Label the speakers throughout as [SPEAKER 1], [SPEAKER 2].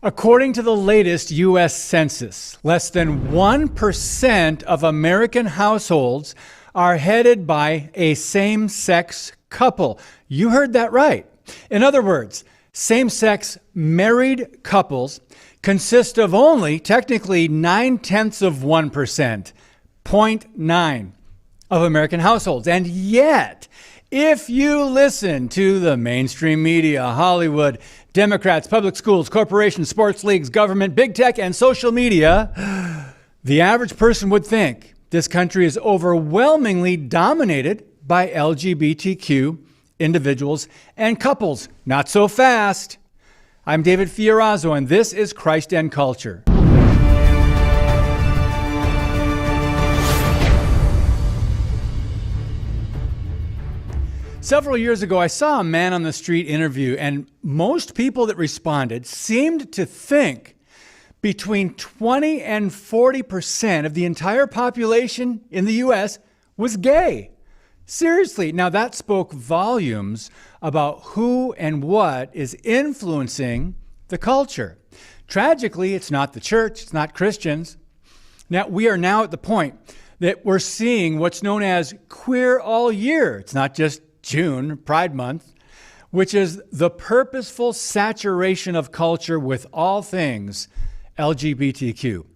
[SPEAKER 1] According to the latest U.S. Census, less than 1% of American households are headed by a same-sex couple. You heard that right. In other words, same-sex married couples consist of only technically 0.9%, 0.9 of American households. And yet, if you listen to the mainstream media, Hollywood, Democrats, public schools, corporations, sports leagues, government, big tech, and social media, the average person would think this country is overwhelmingly dominated by LGBTQ individuals and couples. Not so fast. I'm David Fiorazzo, and this is Christ and Culture. Several years ago, I saw a man on the street interview, and most people that responded seemed to think between 20 and 40% of the entire population in the U.S. was gay. Seriously. Now, that spoke volumes about who and what is influencing the culture. Tragically, it's not the church, it's not Christians. Now, we are now at the point that we're seeing what's known as queer all year. It's not just June, Pride Month, which is the purposeful saturation of culture with all things LGBTQ.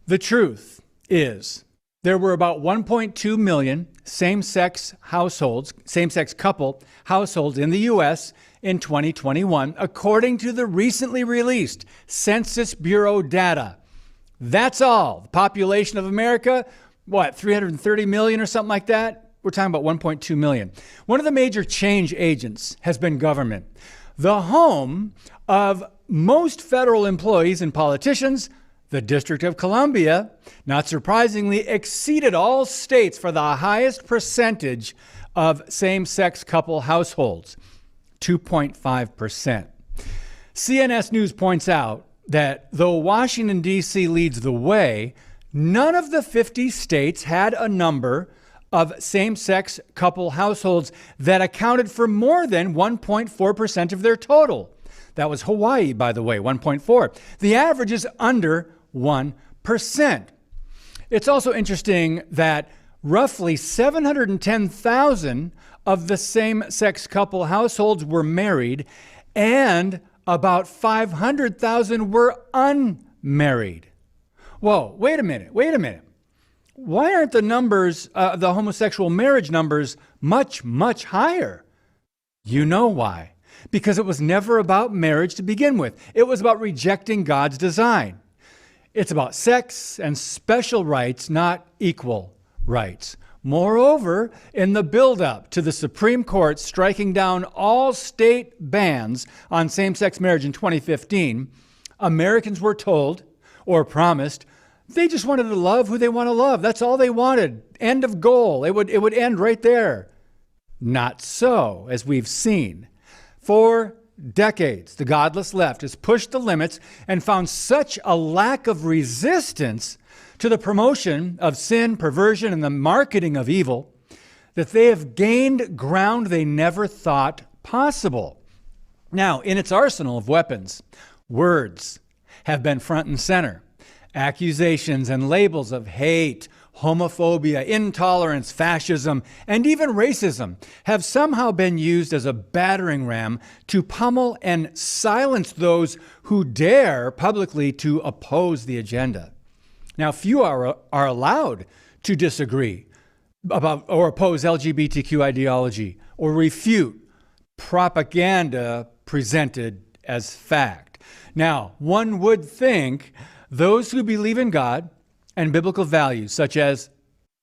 [SPEAKER 1] The truth is there were about 1.2 million same-sex households, same-sex couple households in the U.S. in 2021, according to the recently released Census Bureau data. That's all. The population of America, 330 million or something like that? We're talking about 1.2 million. One of the major change agents has been government, the home of most federal employees and politicians. The District of Columbia, not surprisingly, exceeded all states for the highest percentage of same-sex couple households, 2.5%. CNS News points out that though Washington, D.C. leads the way, none of the 50 states had a number of same-sex couple households that accounted for more than 1.4% of their total. That was Hawaii, by the way, 1.4. The average is under 1%. It's also interesting that roughly 710,000 of the same-sex couple households were married and about 500,000 were unmarried. Whoa, wait a minute. Why aren't the numbers, the homosexual marriage numbers, much, much higher? You know why. Because it was never about marriage to begin with. It was about rejecting God's design. It's about sex and special rights, not equal rights. Moreover, in the buildup to the Supreme Court striking down all state bans on same-sex marriage in 2015, Americans were told or promised they just wanted to love who they want to love. That's all they wanted. End of goal. It would end right there. Not so, as we've seen. For decades, the godless left has pushed the limits and found such a lack of resistance to the promotion of sin, perversion, and the marketing of evil that they have gained ground they never thought possible. Now, in its arsenal of weapons, words have been front and center. Accusations and labels of hate, homophobia, intolerance, fascism, and even racism have somehow been used as a battering ram to pummel and silence those who dare publicly to oppose the agenda. Now, few are allowed to disagree about or oppose LGBTQ ideology or refute propaganda presented as fact. Now, one would think those who believe in God and biblical values such as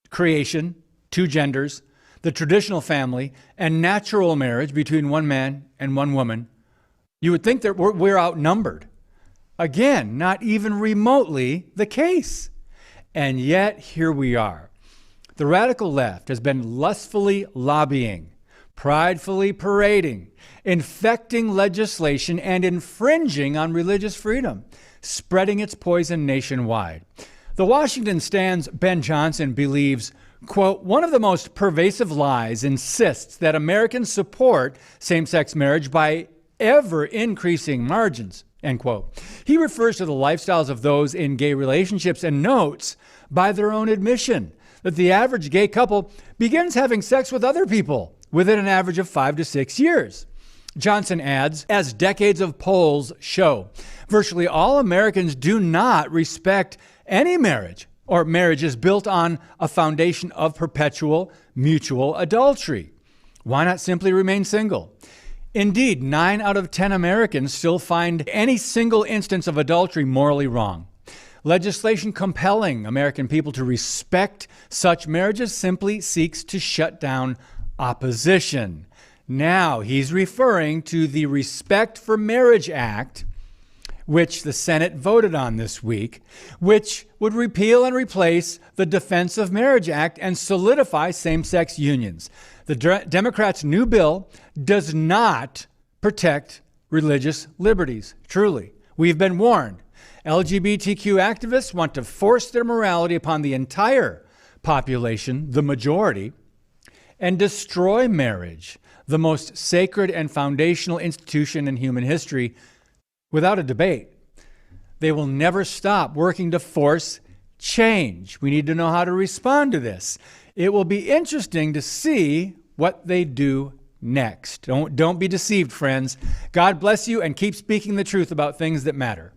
[SPEAKER 1] creation, two genders, the traditional family, and natural marriage between one man and one woman, you would think that we're outnumbered. Again, not even remotely the case. And yet, here we are. The radical left has been lustfully lobbying, pridefully parading, infecting legislation, and infringing on religious freedom, spreading its poison nationwide. The Washington Stand's Ben Johnson believes, quote, one of the most pervasive lies insists that Americans support same-sex marriage by ever-increasing margins. end quote. He refers to the lifestyles of those in gay relationships and notes, by their own admission, that the average gay couple begins having sex with other people within an average of 5 to 6 years. Johnson adds, as decades of polls show, virtually all Americans do not respect any marriage, or marriages built on a foundation of perpetual mutual adultery. Why not simply remain single? Indeed, 9 out of 10 Americans still find any single instance of adultery morally wrong. Legislation compelling American people to respect such marriages simply seeks to shut down opposition. Now, he's referring to the Respect for Marriage Act, which the Senate voted on this week, which would repeal and replace the Defense of Marriage Act and solidify same-sex unions. The Democrats' new bill does not protect religious liberties. Truly, we've been warned. LGBTQ activists want to force their morality upon the entire population, the majority, and destroy marriage, the most sacred and foundational institution in human history, without a debate. They will never stop working to force change. We need to know how to respond to this. It will be interesting to see what they do next. Don't be deceived, friends. God bless you, and keep speaking the truth about things that matter.